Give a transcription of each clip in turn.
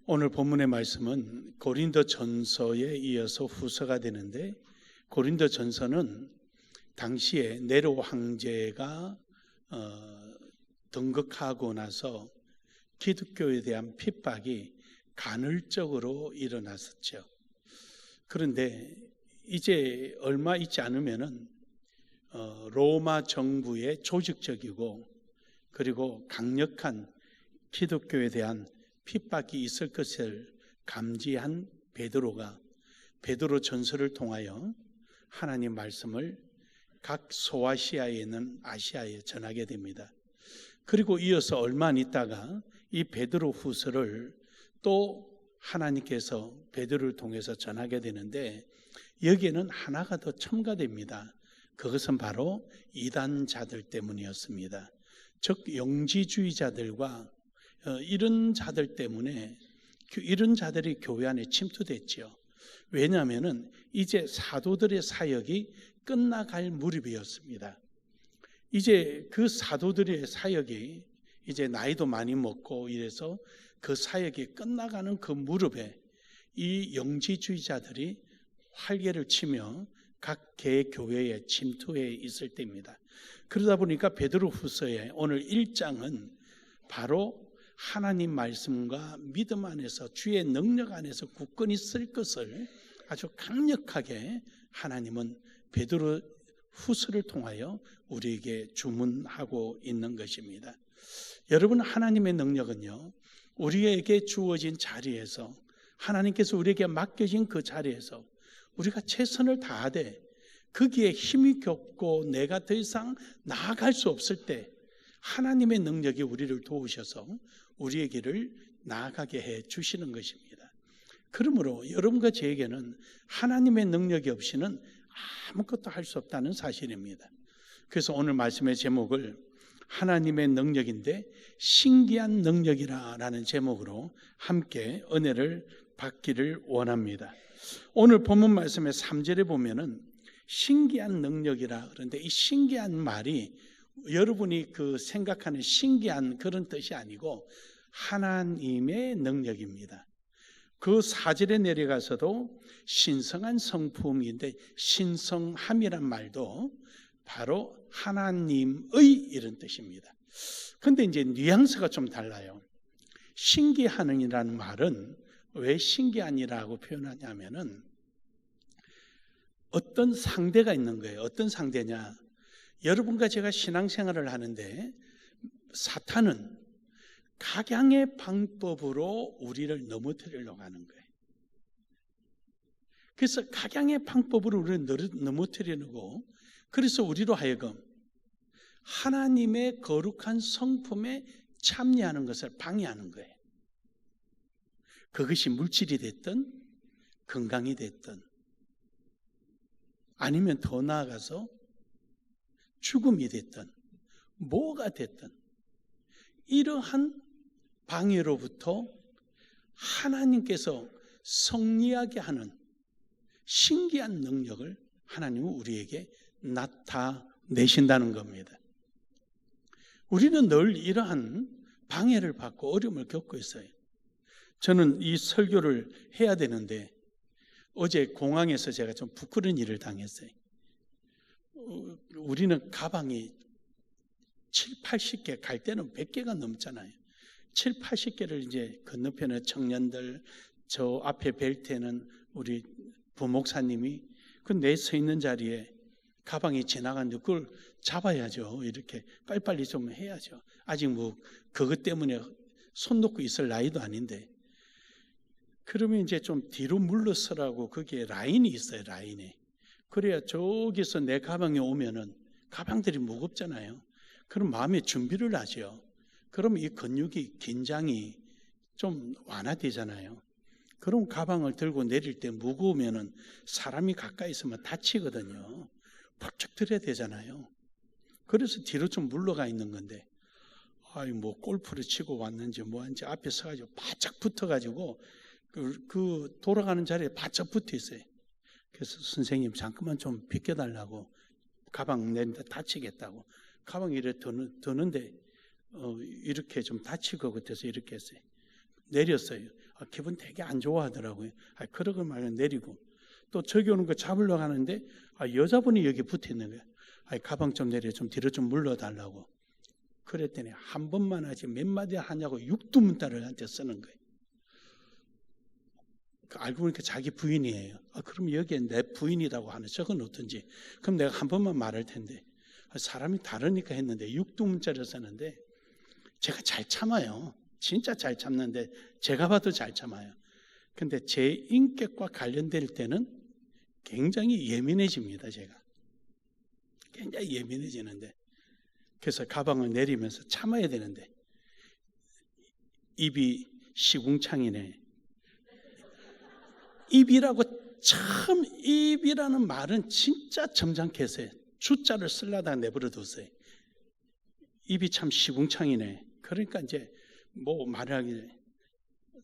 오늘 본문의 말씀은 고린도전서에 이어서 후서가 되는데, 고린도전서는 당시에 네로 황제가 등극하고 나서 기독교에 대한 핍박이 간헐적으로 일어났었죠. 그런데 이제 얼마 있지 않으면은 로마 정부의 조직적이고 그리고 강력한 기독교에 대한 핍박이 있을 것을 감지한 베드로가 베드로 전서를 통하여 하나님 말씀을 각 소아시아에 있는 아시아에 전하게 됩니다. 그리고 이어서 얼마 안 있다가 이 베드로 후서를 또 하나님께서 베드로를 통해서 전하게 되는데, 여기에는 하나가 더 첨가됩니다. 그것은 바로 이단자들 때문이었습니다. 즉 영지주의자들과 이런 자들 때문에 이런 자들이 교회 안에 침투됐죠. 왜냐하면 이제 사도들의 사역이 끝나갈 무렵이었습니다. 이제 그 사도들의 사역이 이제 나이도 많이 먹고 이래서 그 사역이 끝나가는 그 무렵에 이 영지주의자들이 활개를 치며 각 개 교회에 침투해 있을 때입니다. 그러다 보니까 베드로후서의 오늘 1장은 바로 하나님 말씀과 믿음 안에서 주의 능력 안에서 굳건히 쓸 것을 아주 강력하게 하나님은 베드로 후서를 통하여 우리에게 주문하고 있는 것입니다. 여러분, 하나님의 능력은요, 우리에게 주어진 자리에서, 하나님께서 우리에게 맡겨진 그 자리에서 우리가 최선을 다하되 거기에 힘이 겹고 내가 더 이상 나아갈 수 없을 때 하나님의 능력이 우리를 도우셔서 우리의 길을 나아가게 해 주시는 것입니다. 그러므로 여러분과 저에게는 하나님의 능력이 없이는 아무것도 할 수 없다는 사실입니다. 그래서 오늘 말씀의 제목을 하나님의 능력인데 신기한 능력이라는 제목으로 함께 은혜를 받기를 원합니다. 오늘 본문 말씀의 3절에 보면은 신기한 능력이라, 그런데 이 신기한 말이 여러분이 그 생각하는 신기한 그런 뜻이 아니고 하나님의 능력입니다. 그 4절에 내려가서도 신성한 성품인데, 신성함이란 말도 바로 하나님의 이런 뜻입니다. 그런데 이제 뉘앙스가 좀 달라요. 신기한이라는 말은 왜 신기한이라고 표현하냐면은 어떤 상대가 있는 거예요. 어떤 상대냐? 여러분과 제가 신앙생활을 하는데 사탄은 각양의 방법으로 우리를 넘어뜨리려고 하는 거예요. 그래서 각양의 방법으로 우리를 넘어뜨리려고, 그래서 우리로 하여금 하나님의 거룩한 성품에 참여하는 것을 방해하는 거예요. 그것이 물질이 됐든 건강이 됐든 아니면 더 나아가서 죽음이 됐든 뭐가 됐든 이러한 방해로부터 하나님께서 성리하게 하는 신기한 능력을 하나님은 우리에게 나타내신다는 겁니다. 우리는 늘 이러한 방해를 받고 어려움을 겪고 있어요. 저는 이 설교를 해야 되는데 어제 공항에서 제가 좀 부끄러운 일을 당했어요. 우리는 가방이 7, 80개, 갈 때는 100개가 넘잖아요. 7, 80개를 이제 건너편에 청년들, 저 앞에 벨트에는 우리 부목사님이 내 서 있는 자리에 가방이 지나가는데 그걸 잡아야죠. 이렇게 빨리빨리 좀 해야죠. 아직 뭐 그것 때문에 손 놓고 있을 나이도 아닌데. 그러면 이제 좀 뒤로 물러서라고 거기에 라인이 있어요. 라인이. 그래야 저기서 내 가방에 오면은 가방들이 무겁잖아요. 그럼 마음의 준비를 하죠. 그러면 이 근육이 긴장이 좀 완화되잖아요. 그럼 가방을 들고 내릴 때 무거우면은 사람이 가까이 있으면 다치거든요. 펄쩍 들어야 되잖아요. 그래서 뒤로 좀 물러가 있는 건데, 뭐 골프를 치고 왔는지 뭐한지 앞에 서가지고 바짝 붙어가지고 그 돌아가는 자리에 바짝 붙어 있어요. 그래서 선생님 잠깐만 좀 비켜달라고, 가방 내는데 다치겠다고. 가방 이래 드는데 이렇게 좀 다칠 것 같아서 이렇게 했어요. 내렸어요. 기분 되게 안 좋아하더라고요. 그러고 말고 내리고 또 저기 오는 거 잡으려고 하는데 여자분이 여기 붙어 있는 거예요. 가방 좀 내려, 좀 뒤로 좀 물러달라고. 그랬더니 한 번만 하지 몇 마디 하냐고 육두문자를 한테 쓰는 거예요. 알고 보니까 자기 부인이에요. 그럼 여기에 내 부인이라고 하는 적은 어떤지. 그럼 내가 한 번만 말할 텐데. 사람이 다르니까 했는데 육두문자를 쓰는데 제가 잘 참아요. 진짜 잘 참는데 제가 봐도 잘 참아요. 근데 제 인격과 관련될 때는 굉장히 예민해집니다. 제가 굉장히 예민해지는데 그래서 가방을 내리면서 참아야 되는데 입이 시궁창이네. 입이라고 참 입이라는 말은 진짜 점잖게 했어요. 주자를 쓰려다가 내버려뒀어요. 입이 참 시궁창이네. 그러니까 이제 뭐 말하길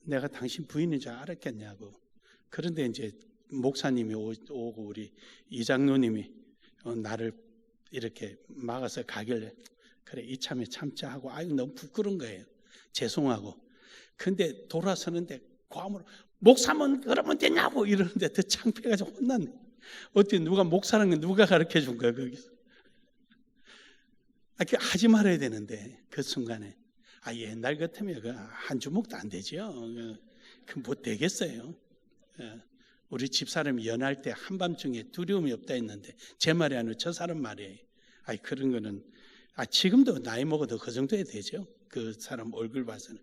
내가 당신 부인인 줄 알았겠냐고. 그런데 이제 목사님이 오고 우리 이장로님이 나를 이렇게 막아서 가길래 그래 이참에 참자 하고 너무 부끄러운 거예요. 죄송하고. 근데 돌아서는데 과음으로 목사면 그러면 되냐고 이러는데 더 창피해가지고 혼났네. 어떻게 누가 목사라는 건 누가 가르쳐 준 거야 거기서. 하지 말아야 되는데 그 순간에 옛날 같으면 한 주먹도 안 되죠. 그 못 되겠어요. 우리 집사람이 연할 때 한밤중에 두려움이 없다 했는데 제 말이 아니라 저 사람 말이에요. 그런 거는 지금도 나이 먹어도 그 정도 해야 되죠. 그 사람 얼굴 봐서는.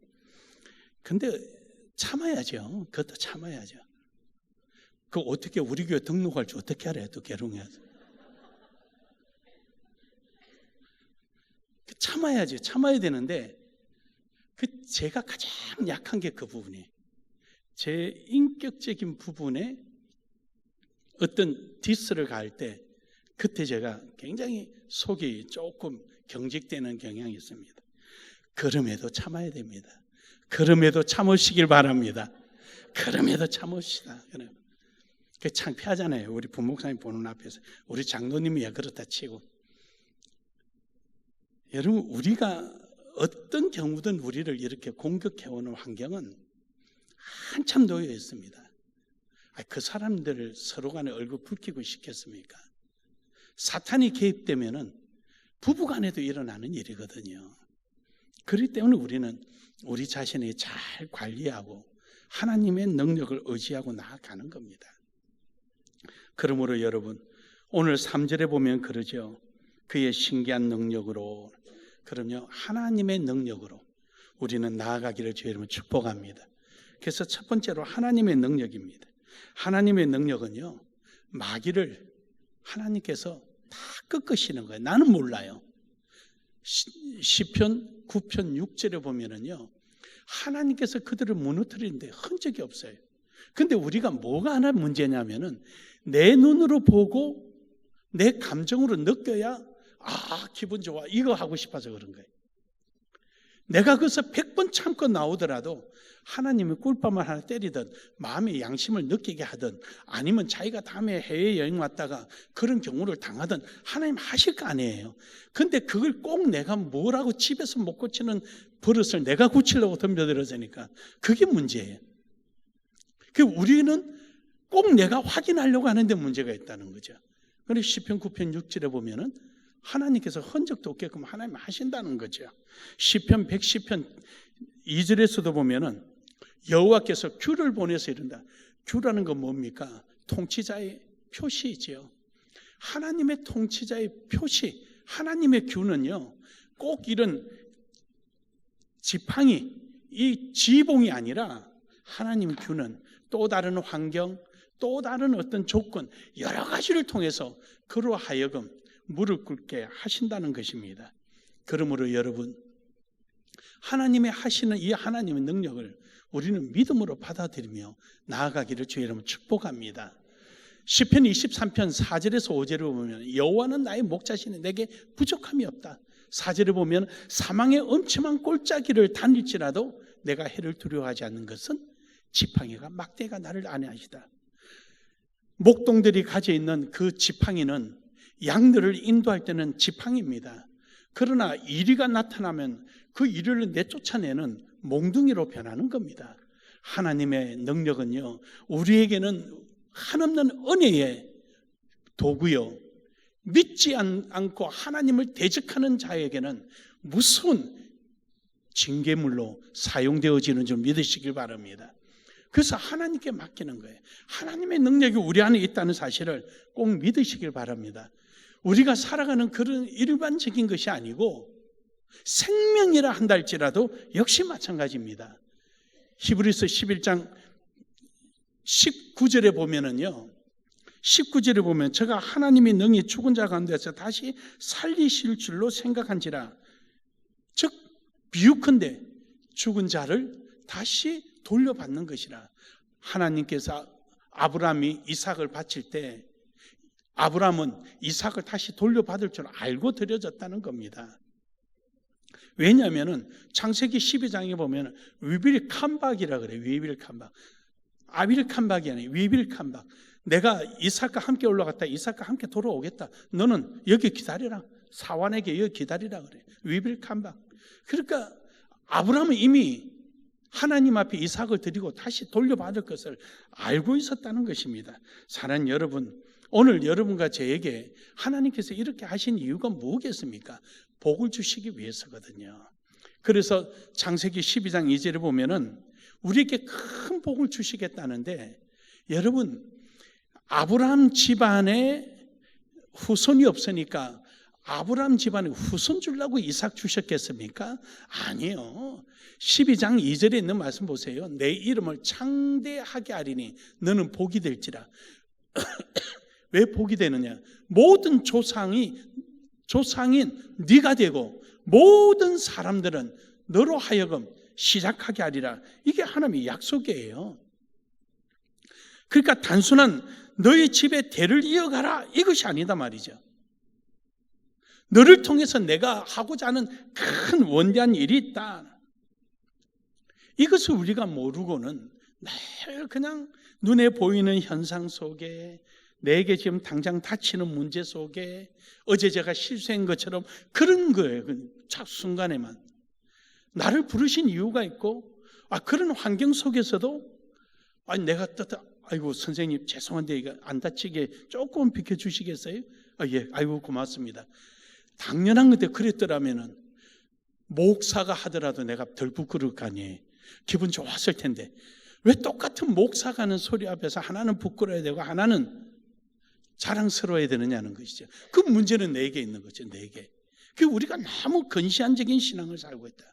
근데 참아야죠. 그것도 참아야죠. 그 어떻게 우리 교회 등록할 줄 어떻게 알아요? 또 계룡해야죠. 참아야죠. 참아야 되는데 제가 가장 약한 게 그 부분이에요. 제 인격적인 부분에 어떤 디스를 가할 때 그때 제가 굉장히 속이 조금 경직되는 경향이 있습니다. 그럼에도 참아야 됩니다. 그럼에도 참으시길 바랍니다. 그럼에도 참읍시다. 그 창피하잖아요. 우리 부목사님 보는 앞에서. 우리 장로님이야 그렇다 치고. 여러분 우리가 어떤 경우든 우리를 이렇게 공격해오는 환경은 한참 놓여 있습니다. 그 사람들을 서로 간에 얼굴 붉히고 싶겠습니까? 사탄이 개입되면은 부부간에도 일어나는 일이거든요. 그렇기 때문에 우리는 우리 자신이 잘 관리하고 하나님의 능력을 의지하고 나아가는 겁니다. 그러므로 여러분 오늘 3절에 보면 그러죠. 그의 신기한 능력으로, 그럼요 하나님의 능력으로 우리는 나아가기를 주의 이름으로 축복합니다. 그래서 첫 번째로 하나님의 능력입니다. 하나님의 능력은요 마귀를 하나님께서 다 꺾으시는 거예요. 나는 몰라요. 시편 9편 6절에 보면은요 하나님께서 그들을 무너뜨리는데 흔적이 없어요. 근데 우리가 뭐가 하나 문제냐면은 내 눈으로 보고 내 감정으로 느껴야 기분 좋아 이거 하고 싶어서 그런 거예요. 내가 그래서 100번 참고 나오더라도 하나님이 꿀밤을 하나 때리든 마음의 양심을 느끼게 하든 아니면 자기가 다음에 해외여행 왔다가 그런 경우를 당하든 하나님 하실 거 아니에요. 근데 그걸 꼭 내가 뭐라고 집에서 못 고치는 버릇을 내가 고치려고 덤벼들어지니까 그게 문제예요. 우리는 꼭 내가 확인하려고 하는데 문제가 있다는 거죠. 그래서 시편 9편 6절에 보면은 하나님께서 흔적도 없게끔 하나님 하신다는 거죠. 시편 110편 2절에서도 보면은 여호와께서 귤을 보내서 이른다. 귤이라는 건 뭡니까? 통치자의 표시이지요. 하나님의 통치자의 표시. 하나님의 귤은요 꼭 이런 지팡이, 이 지봉이 아니라 하나님 귤은 또 다른 환경, 또 다른 어떤 조건 여러 가지를 통해서 그로 하여금 무릎 꿇게 하신다는 것입니다. 그러므로 여러분 하나님의 하시는 이 하나님의 능력을 우리는 믿음으로 받아들이며 나아가기를 주의 이름으로 축복합니다. 시편 23편 4절에서 5절을 보면 여호와는 나의 목자시니 내게 부족함이 없다. 4절에 보면 사망의 엄침한 골짜기를 다닐지라도 내가 해를 두려워하지 않는 것은 지팡이가 막대가 나를 안위하시다. 목동들이 가지고 있는 그 지팡이는 양들을 인도할 때는 지팡이입니다. 그러나 이리가 나타나면 그 이리를 내쫓아내는 몽둥이로 변하는 겁니다. 하나님의 능력은요, 우리에게는 한없는 은혜의 도구요, 믿지 않고 하나님을 대적하는 자에게는 무서운 징계물로 사용되어지는 줄 믿으시길 바랍니다. 그래서 하나님께 맡기는 거예요. 하나님의 능력이 우리 안에 있다는 사실을 꼭 믿으시길 바랍니다. 우리가 살아가는 그런 일반적인 것이 아니고 생명이라 한다 할지라도 역시 마찬가지입니다. 히브리서 11장 19절에 보면은요, 19절에 보면 제가 하나님이 능히 죽은 자 가운데서 다시 살리실 줄로 생각한지라, 즉 비유컨대 죽은 자를 다시 돌려받는 것이라. 하나님께서 아브라함이 이삭을 바칠 때 아브라함은 이삭을 다시 돌려받을 줄 알고 드려졌다는 겁니다. 왜냐하면 창세기 12장에 보면 위빌 칸박이라 그래요. 위빌 칸박. 아빌 칸박이 아니에요. 위빌 칸박. 내가 이삭과 함께 올라갔다. 이삭과 함께 돌아오겠다. 너는 여기 기다리라. 사환에게 여기 기다리라 그래. 위빌 칸박. 그러니까 아브라함은 이미 하나님 앞에 이삭을 드리고 다시 돌려받을 것을 알고 있었다는 것입니다. 사랑하는 여러분, 오늘 여러분과 저에게 하나님께서 이렇게 하신 이유가 뭐겠습니까? 복을 주시기 위해서거든요. 그래서 창세기 12장 2절에 보면은 우리에게 큰 복을 주시겠다는데, 여러분, 아브라함 집안에 후손이 없으니까 아브라함 집안에 후손 주려고 이삭 주셨겠습니까? 아니요. 12장 2절에 있는 말씀 보세요. 내 이름을 창대하게 하리니 너는 복이 될지라. 왜 복이 되느냐? 모든 조상인 네가 되고 모든 사람들은 너로 하여금 시작하게 하리라. 이게 하나님의 약속이에요. 그러니까 단순한 너희 집에 대를 이어가라 이것이 아니다 말이죠. 너를 통해서 내가 하고자 하는 큰 원대한 일이 있다. 이것을 우리가 모르고는 늘 그냥 눈에 보이는 현상 속에, 내게 지금 당장 닥치는 문제 속에, 어제 제가 실수한 것처럼 그런 거예요. 착 순간에만. 나를 부르신 이유가 있고, 그런 환경 속에서도 내가 아이고 선생님 죄송한데 이거 안 다치게 조금 비켜주시겠어요? 예, 아이고 고맙습니다. 당연한 건데 그랬더라면은 목사가 하더라도 내가 덜 부끄러울 거 아니에요. 기분 좋았을 텐데 왜 똑같은 목사가 하는 소리 앞에서 하나는 부끄러워야 되고 하나는 자랑스러워야 되느냐는 것이죠. 그 문제는 내게 있는 거죠. 내게. 그 우리가 너무 근시안적인 신앙을 살고 있다.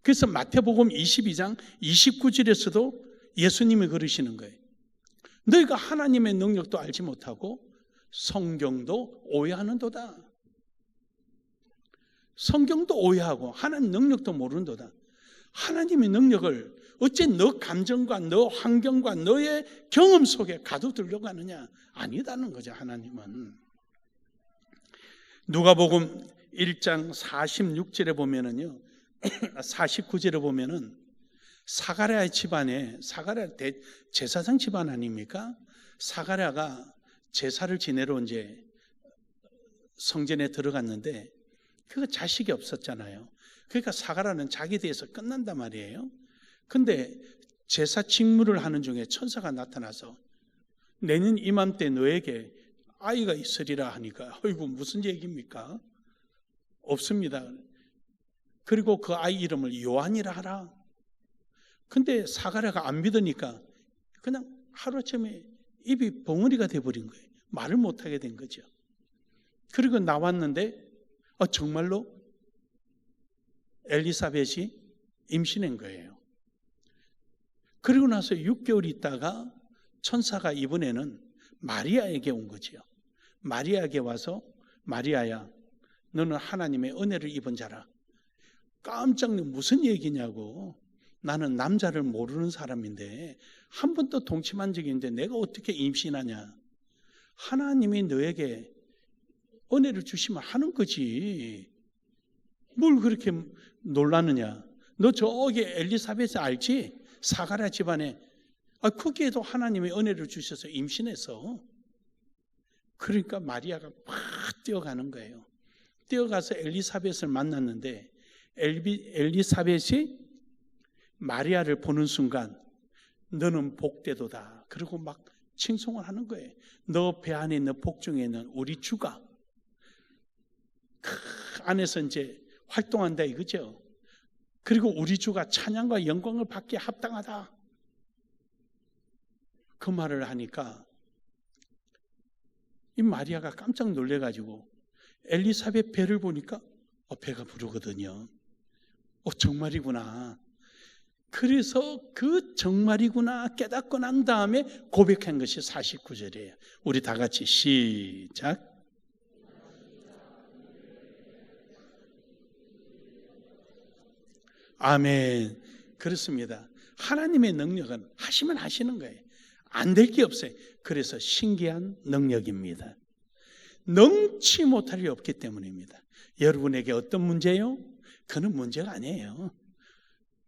그래서 마태복음 22장 29절에서도 예수님이 그러시는 거예요. 너희가 하나님의 능력도 알지 못하고 성경도 오해하는도다. 성경도 오해하고 하나님 능력도 모르는도다. 하나님의 능력을 어째 너 감정과 너 환경과 너의 경험 속에 가둬두려고 하느냐? 아니다는 거죠. 하나님은. 누가복음 1장 46절에 보면은요, 49절에 보면은 사가랴의 집안에, 사가랴 제사장 집안 아닙니까? 사가랴가 제사를 지내러 이제 성전에 들어갔는데 그 자식이 없었잖아요. 그러니까 사가랴는 자기 대해서 끝난단 말이에요. 근데 제사 직무를 하는 중에 천사가 나타나서 내년 이맘때 너에게 아이가 있으리라 하니까 아이고 무슨 얘기입니까? 없습니다. 그리고 그 아이 이름을 요한이라 하라. 근데 사가랴가 안 믿으니까 그냥 하루아침에 입이 벙어리가 돼버린 거예요. 말을 못하게 된 거죠. 그리고 나왔는데 정말로 엘리사벳이 임신한 거예요. 그리고 나서 6개월 있다가 천사가 이번에는 마리아에게 온 거죠. 마리아에게 와서 마리아야 너는 하나님의 은혜를 입은 자라. 깜짝 놀라 무슨 얘기냐고. 나는 남자를 모르는 사람인데 한 번도 동침한 적이 있는데 내가 어떻게 임신하냐. 하나님이 너에게 은혜를 주시면 하는 거지. 뭘 그렇게 놀라느냐. 너 저기 엘리사벳 알지? 사가랴 집안에 거기에도 하나님의 은혜를 주셔서 임신해서. 그러니까 마리아가 막 뛰어가는 거예요. 뛰어가서 엘리사벳을 만났는데 엘리사벳이 마리아를 보는 순간 너는 복되도다. 그리고 막 칭송을 하는 거예요. 너 배 안에 있는 복 중에 있는 우리 주가 그 안에서 이제 활동한다 이거죠. 그리고 우리 주가 찬양과 영광을 받기에 합당하다. 그 말을 하니까 이 마리아가 깜짝 놀래가지고 엘리사벳 배를 보니까 배가 부르거든요. 정말이구나. 그래서 그 정말이구나 깨닫고 난 다음에 고백한 것이 49절이에요. 우리 다 같이 시작. 아멘. 그렇습니다. 하나님의 능력은 하시면 하시는 거예요. 안 될 게 없어요. 그래서 신기한 능력입니다. 능치 못할 일 없기 때문입니다. 여러분에게 어떤 문제요? 그는 문제가 아니에요.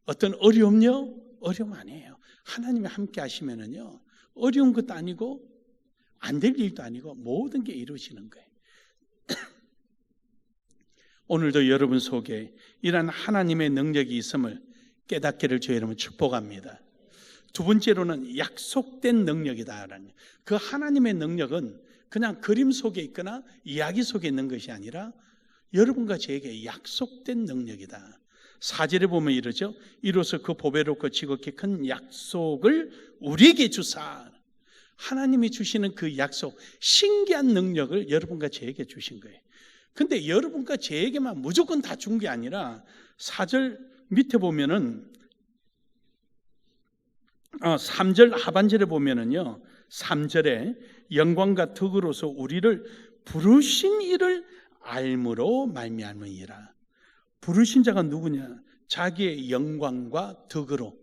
어떤 어려움요? 어려움 아니에요. 하나님이 함께 하시면은요, 어려운 것도 아니고 안 될 일도 아니고 모든 게 이루어지는 거예요. 오늘도 여러분 속에 이러한 하나님의 능력이 있음을 깨닫기를 주의 이름으로 축복합니다. 두 번째로는 약속된 능력이다라는, 그 하나님의 능력은 그냥 그림 속에 있거나 이야기 속에 있는 것이 아니라 여러분과 저에게 약속된 능력이다. 4절에 보면 이러죠. 이로써 그 보배롭고 지극히 큰 약속을 우리에게 주사. 하나님이 주시는 그 약속, 신기한 능력을 여러분과 저에게 주신 거예요. 근데 여러분과 저에게만 무조건 다 준 게 아니라 4절 밑에 보면은 3절 하반절에 보면은요, 3절에 영광과 덕으로서 우리를 부르신 이를 알므로 말미암으니라. 부르신 자가 누구냐? 자기의 영광과 덕으로.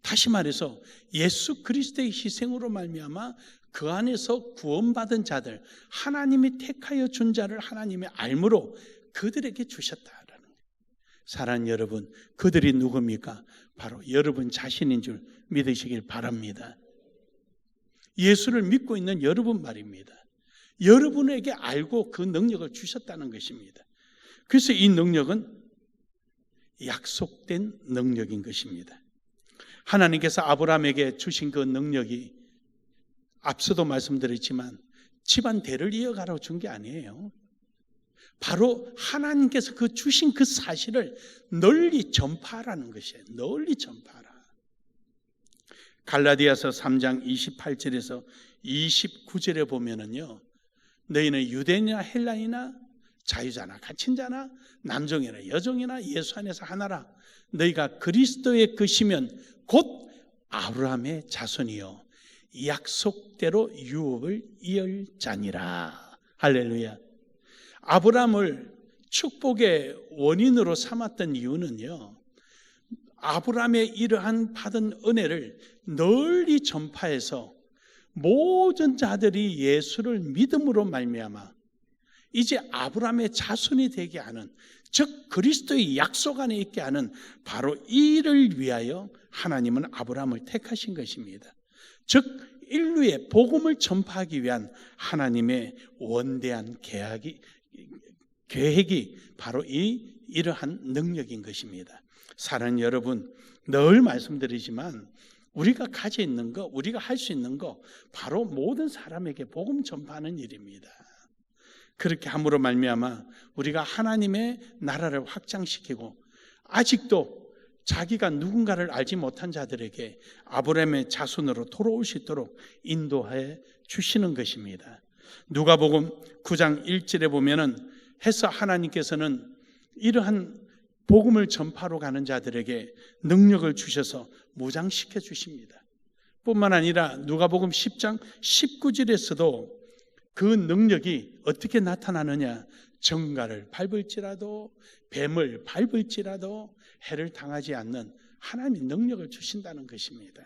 다시 말해서 예수 그리스도의 희생으로 말미암아 그 안에서 구원받은 자들, 하나님이 택하여 준 자를 하나님이 알므로 그들에게 주셨다라는 거예요. 사랑하는 여러분, 그들이 누굽니까? 바로 여러분 자신인 줄 믿으시길 바랍니다. 예수를 믿고 있는 여러분 말입니다. 여러분에게 알고 그 능력을 주셨다는 것입니다. 그래서 이 능력은 약속된 능력인 것입니다. 하나님께서 아브라함에게 주신 그 능력이 앞서도 말씀드렸지만 집안 대를 이어가라고 준 게 아니에요. 바로 하나님께서 그 주신 그 사실을 널리 전파하라는 것이에요. 널리 전파하라. 갈라디아서 3장 28절에서 29절에 보면은요, 너희는 유대인이나 헬라인이나 자유자나 갇힌 자나 남종이나 여종이나 예수 안에서 하나라. 너희가 그리스도의 것이면 곧 아브라함의 자손이요 약속대로 유업을 이을 자니라. 할렐루야. 아브라함을 축복의 원인으로 삼았던 이유는요, 아브라함의 이러한 받은 은혜를 널리 전파해서 모든 자들이 예수를 믿음으로 말미암아 이제 아브라함의 자손이 되게 하는, 즉 그리스도의 약속 안에 있게 하는 바로 이를 위하여 하나님은 아브라함을 택하신 것입니다. 즉 인류의 복음을 전파하기 위한 하나님의 원대한 계획이 바로 이러한 능력인 것입니다. 사랑하는 여러분, 늘 말씀드리지만 우리가 가지고 있는 거, 우리가 할 수 있는 거 바로 모든 사람에게 복음 전파하는 일입니다. 그렇게 함으로 말미암아 우리가 하나님의 나라를 확장시키고 아직도 자기가 누군가를 알지 못한 자들에게 아브라함의 자손으로 돌아올 수 있도록 인도해 주시는 것입니다. 누가복음 9장 1절에 보면은 해서 하나님께서는 이러한 복음을 전파로 가는 자들에게 능력을 주셔서 무장시켜 주십니다. 뿐만 아니라 누가복음 10장 19절에서도 그 능력이 어떻게 나타나느냐? 정갈을 밟을지라도 뱀을 밟을지라도 해를 당하지 않는 하나님의 능력을 주신다는 것입니다.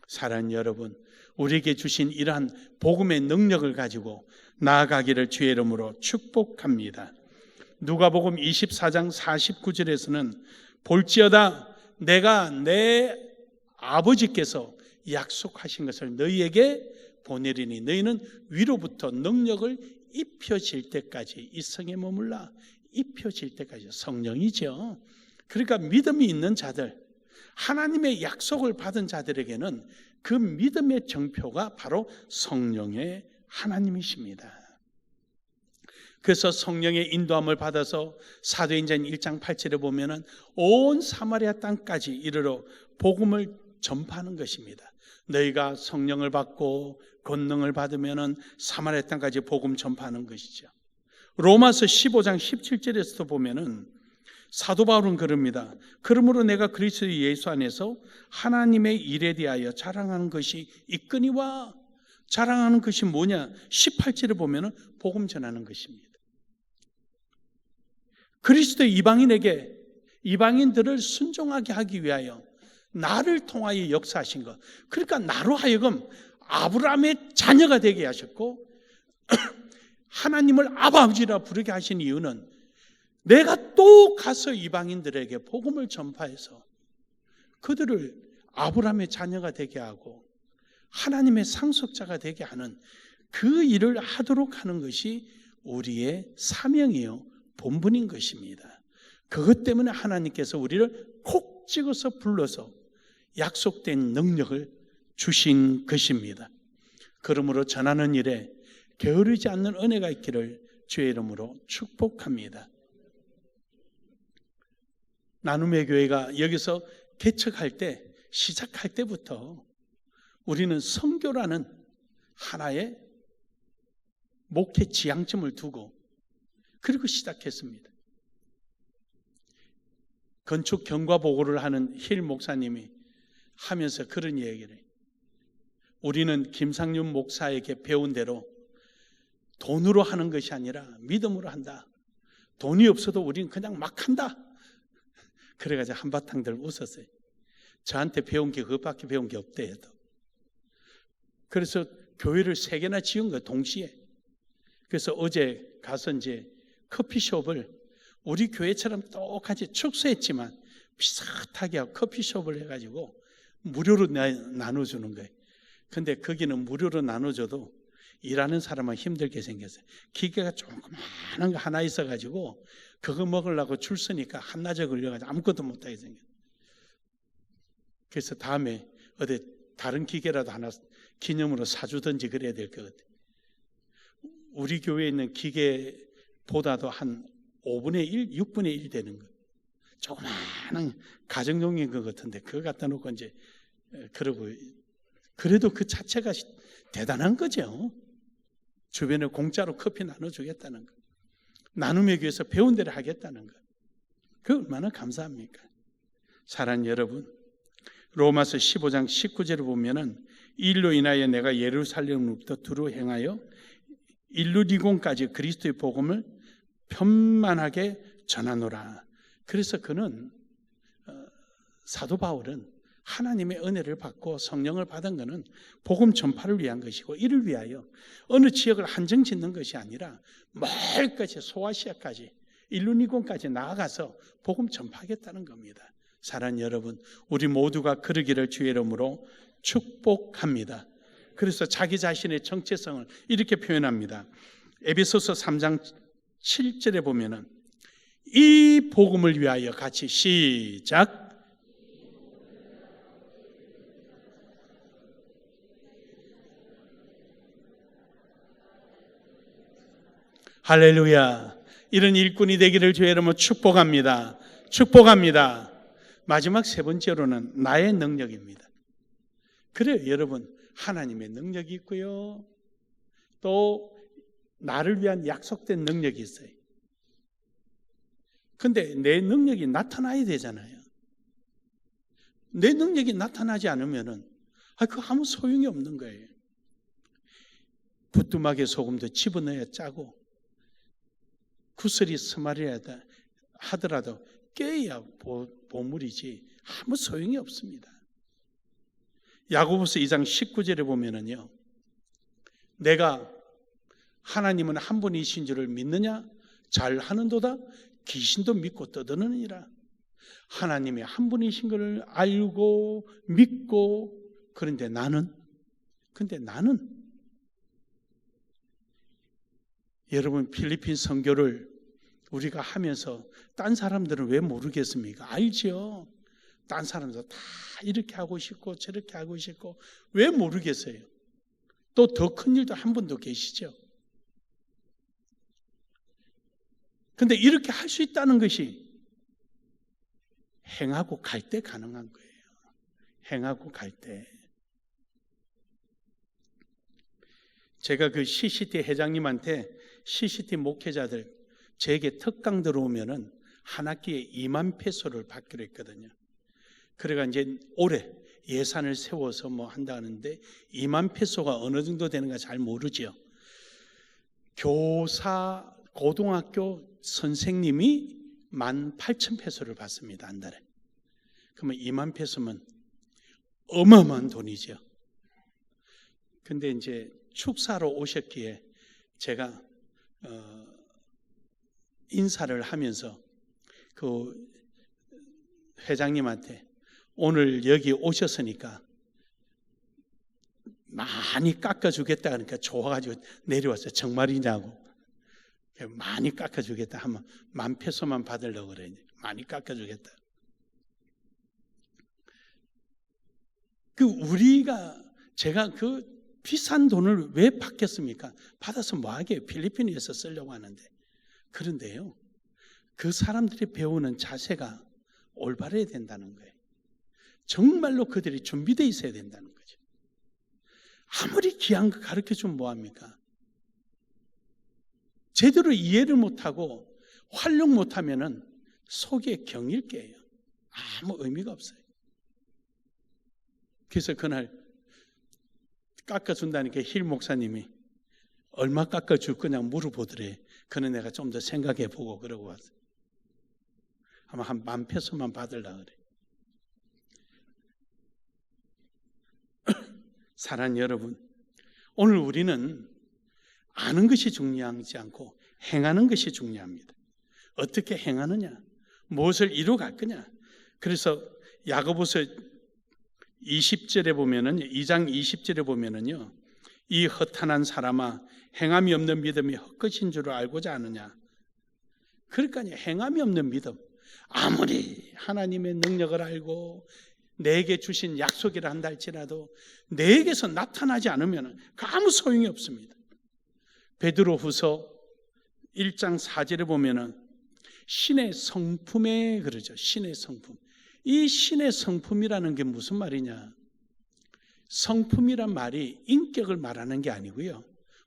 사랑하는 여러분, 우리에게 주신 이러한 복음의 능력을 가지고 나아가기를 주의 이름으로 축복합니다. 누가복음 24장 49절에서는 볼지어다 내가 내 아버지께서 약속하신 것을 너희에게 보내리니 너희는 위로부터 능력을 입혀질 때까지 이 성에 머물라. 입혀질 때까지 성령이죠. 그러니까 믿음이 있는 자들, 하나님의 약속을 받은 자들에게는 그 믿음의 정표가 바로 성령의 하나님이십니다. 그래서 성령의 인도함을 받아서 사도행전 1장 8절에 보면은 온 사마리아 땅까지 이르러 복음을 전파하는 것입니다. 너희가 성령을 받고 권능을 받으면은 사마리아 땅까지 복음 전파하는 것이죠. 로마서 15장 17절에서도 보면은 사도 바울은 그럽니다. 그러므로 내가 그리스도 예수 안에서 하나님의 일에 대하여 자랑하는 것이 있거니와, 자랑하는 것이 뭐냐? 18절에 보면은 복음 전하는 것입니다. 그리스도 이방인에게, 이방인들을 순종하게 하기 위하여 나를 통하여 역사하신 것. 그러니까 나로 하여금 아브라함의 자녀가 되게 하셨고 하나님을 아버지라 부르게 하신 이유는 내가 또 가서 이방인들에게 복음을 전파해서 그들을 아브라함의 자녀가 되게 하고 하나님의 상속자가 되게 하는 그 일을 하도록 하는 것이 우리의 사명이요 본분인 것입니다. 그것 때문에 하나님께서 우리를 콕 찍어서 불러서 약속된 능력을 주신 것입니다. 그러므로 전하는 일에 게으르지 않는 은혜가 있기를 주의 이름으로 축복합니다. 나눔의 교회가 여기서 개척할 때, 시작할 때부터 우리는 선교라는 하나의 목회 지향점을 두고 그리고 시작했습니다. 건축 경과 보고를 하는 힐 목사님이 하면서 그런 얘기를 해요. 우리는 김상윤 목사에게 배운 대로 돈으로 하는 것이 아니라 믿음으로 한다. 돈이 없어도 우리는 그냥 막 한다. 그래가지고 한바탕들 웃었어요. 저한테 배운 게 그것밖에 배운 게 없대 해도. 그래서 교회를 3개나 지은 거예요, 동시에. 그래서 어제 가서 이제 커피숍을 우리 교회처럼 똑같이 축소했지만 비슷하게 하고 커피숍을 해가지고 무료로 나눠주는 거예요. 근데 거기는 무료로 나눠줘도 일하는 사람은 힘들게 생겼어요. 기계가 조그마한 거 하나 있어가지고 그거 먹으려고 줄 서니까 한낮에 걸려가지고 아무것도 못하게 생겼어요. 그래서 다음에 어디 다른 기계라도 하나 기념으로 사주든지 그래야 될 것 같아요. 우리 교회에 있는 기계보다도 한 5분의 1, 6분의 1 되는 거. 조그마한 가정용인 것 같은데 그거 갖다 놓고 이제 그러고, 그래도 그 자체가 대단한 거죠. 주변에 공짜로 커피 나눠주겠다는 거. 나눔에 위해서 배운 대로 하겠다는 거. 그 얼마나 감사합니까? 사랑하는 여러분, 로마서 15장 19절을 보면은 이 일로 인하여 내가 예루살렘으로부터 두루 행하여 일루리곤까지 그리스도의 복음을 편만하게 전하노라. 그래서 그는 사도 바울은 하나님의 은혜를 받고 성령을 받은 것은 복음 전파를 위한 것이고 이를 위하여 어느 지역을 한정 짓는 것이 아니라 멀까지 소아시아까지 일루리곤까지 나아가서 복음 전파하겠다는 겁니다. 사랑하는 여러분, 우리 모두가 그러기를 주의 이름으로 축복합니다. 그래서 자기 자신의 정체성을 이렇게 표현합니다. 에베소서 3장 7절에 보면은 이 복음을 위하여 같이 시작. 할렐루야. 이런 일꾼이 되기를 주의 이름으로 축복합니다. 축복합니다. 마지막 3번째로는 나의 능력입니다. 그래요, 여러분. 하나님의 능력이 있고요. 또 나를 위한 약속된 능력이 있어요. 근데 내 능력이 나타나야 되잖아요. 내 능력이 나타나지 않으면은 그거 아무 소용이 없는 거예요. 부뚜막에 소금도 집어넣어야 짜고 구슬이 스마리야 하더라도 깨야 보물이지 아무 소용이 없습니다. 야고보서 2장 19절에 보면은요, 내가 하나님은 한 분이신 줄을 믿느냐? 잘하는도다 귀신도 믿고 떠드느니라. 하나님이 한 분이신 것을 알고 믿고, 그런데 나는 여러분, 필리핀 선교를 우리가 하면서 딴 사람들은 왜 모르겠습니까? 알죠. 딴 사람도 다 이렇게 하고 싶고 저렇게 하고 싶고 왜 모르겠어요? 또 더 큰 일도 한 분도 계시죠. 근데 이렇게 할 수 있다는 것이 행하고 갈 때 가능한 거예요. 행하고 갈 때. 제가 그 CCT 회장님한테 CCT 목회자들 제게 특강 들어오면은 한 학기에 2만 페소를 받기로 했거든요. 그래가 이제 올해 예산을 세워서 뭐 한다 하는데 2만 페소가 어느 정도 되는가 잘 모르죠. 교사, 고등학교 선생님이 18,000페소를 받습니다. 한 달에. 그러면 2만 페소면 어마어마한 돈이죠. 근데 이제 축사로 오셨기에 제가 인사를 하면서 그 회장님한테 오늘 여기 오셨으니까 많이 깎아주겠다 그러니까 좋아가지고 내려왔어요. 정말이냐고. 많이 깎아주겠다 하면 10,000페소만 받으려고 그래. 많이 깎아주겠다. 제가 그 비싼 돈을 왜 받겠습니까? 받아서 뭐하게 필리핀에서 쓰려고 하는데. 그런데요, 그 사람들이 배우는 자세가 올바르야 된다는 거예요. 정말로 그들이 준비되어 있어야 된다는 거죠. 아무리 귀한 거 가르쳐주면 뭐합니까? 제대로 이해를 못하고 활용 못하면은 속에 경일게요. 아무 의미가 없어요. 그래서 그날 깎아준다니까 힐 목사님이 얼마 깎아줄 거냐 물어보더래. 그는 내가 좀 더 생각해보고 그러고 왔어요. 아마 한 10,000페소만 받으려고 그래. 사랑하는 여러분, 오늘 우리는 아는 것이 중요하지 않고 행하는 것이 중요합니다. 어떻게 행하느냐, 무엇을 이루어갈 거냐. 그래서 야고보서 20절에 보면은 2장 20절에 보면은요, 이 허탄한 사람아 행함이 없는 믿음이 헛것인 줄 알고자 하느냐. 그러니까요, 행함이 없는 믿음. 아무리 하나님의 능력을 알고 내게 주신 약속이라 한다 할지라도 내게서 나타나지 않으면 아무 소용이 없습니다. 베드로후서 1장 4절에 보면은 신의 성품에 그러죠. 신의 성품. 이 신의 성품이라는 게 무슨 말이냐? 성품이란 말이 인격을 말하는 게 아니고요.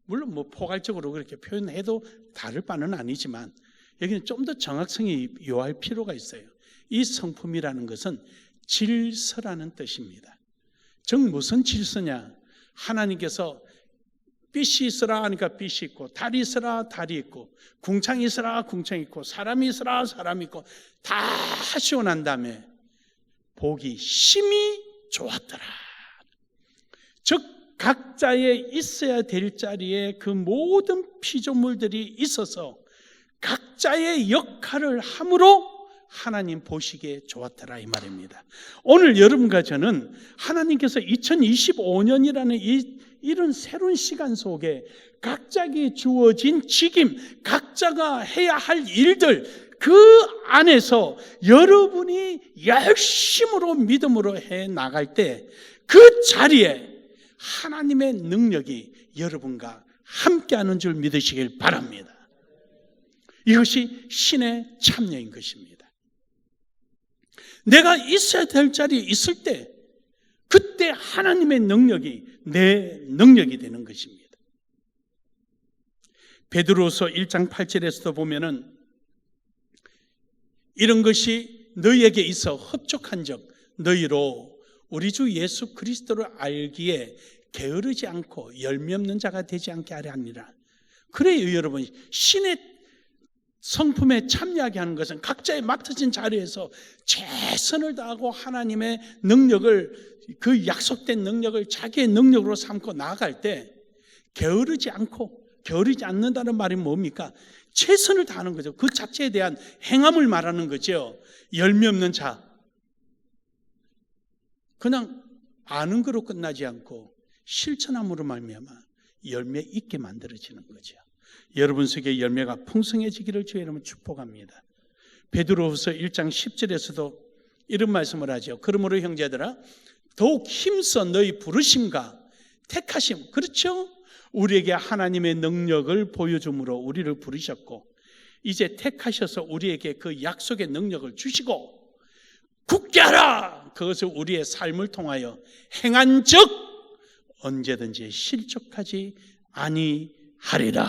물론 뭐 포괄적으로 그렇게 표현해도 다를 바는 아니지만 여기는 좀 더 정확성이 요할 필요가 있어요. 이 성품이라는 것은 질서라는 뜻입니다. 즉 무슨 질서냐? 하나님께서 빛이 있으라 하니까 빛이 있고, 달이 있으라 달이 있고, 궁창이 있으라 궁창이 있고, 사람이 있으라 사람이 있고, 다 하시고 난 다음에 보기 심히 좋았더라. 즉 각자의 있어야 될 자리에 그 모든 피조물들이 있어서 각자의 역할을 함으로 하나님 보시기에 좋았더라 이 말입니다. 오늘 여러분과 저는 하나님께서 2025년이라는 이런 새로운 시간 속에 각자에게 주어진 직임, 각자가 해야 할 일들, 그 안에서 여러분이 열심으로 믿음으로 해 나갈 때 그 자리에 하나님의 능력이 여러분과 함께하는 줄 믿으시길 바랍니다. 이것이 신의 참여인 것입니다. 내가 있어야 될 자리에 있을 때 그때 하나님의 능력이 내 능력이 되는 것입니다. 베드로서 1장 8절에서도 보면은 이런 것이 너희에게 있어 흡족한즉 너희로 우리 주 예수 그리스도를 알기에 게으르지 않고 열매 없는 자가 되지 않게 하려 합니다. 그래요, 여러분. 신의 성품에 참여하게 하는 것은 각자의 맡으신 자리에서 최선을 다하고 하나님의 능력을, 그 약속된 능력을 자기의 능력으로 삼고 나아갈 때 게으르지 않는다는 말이 뭡니까? 최선을 다하는 거죠. 그 자체에 대한 행함을 말하는 거죠. 열매 없는 자. 그냥 아는 거로 끝나지 않고 실천함으로 말미암아 열매 있게 만들어지는 거죠. 여러분 속에 열매가 풍성해지기를 주의 이름으로 축복합니다. 베드로후서 1장 10절에서도 이런 말씀을 하죠. 그러므로 형제들아 더욱 힘써 너희 부르심과 택하심, 그렇죠? 우리에게 하나님의 능력을 보여줌으로 우리를 부르셨고 이제 택하셔서 우리에게 그 약속의 능력을 주시고 굳게 하라! 그것을 우리의 삶을 통하여 행한 즉 언제든지 실족하지 아니하리라.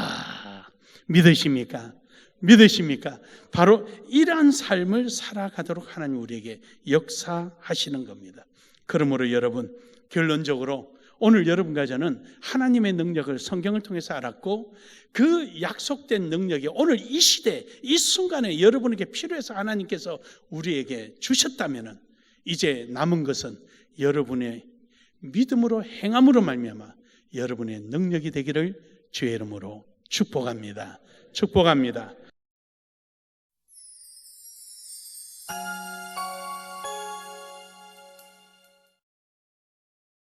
믿으십니까? 믿으십니까? 바로 이러한 삶을 살아가도록 하나님 우리에게 역사하시는 겁니다. 그러므로 여러분, 결론적으로 오늘 여러분과 저는 하나님의 능력을 성경을 통해서 알았고 그 약속된 능력이 오늘 이 시대, 이 순간에 여러분에게 필요해서 하나님께서 우리에게 주셨다면 이제 남은 것은 여러분의 믿음으로 행함으로 말미암아 여러분의 능력이 되기를 주의 이름으로 축복합니다. 축복합니다.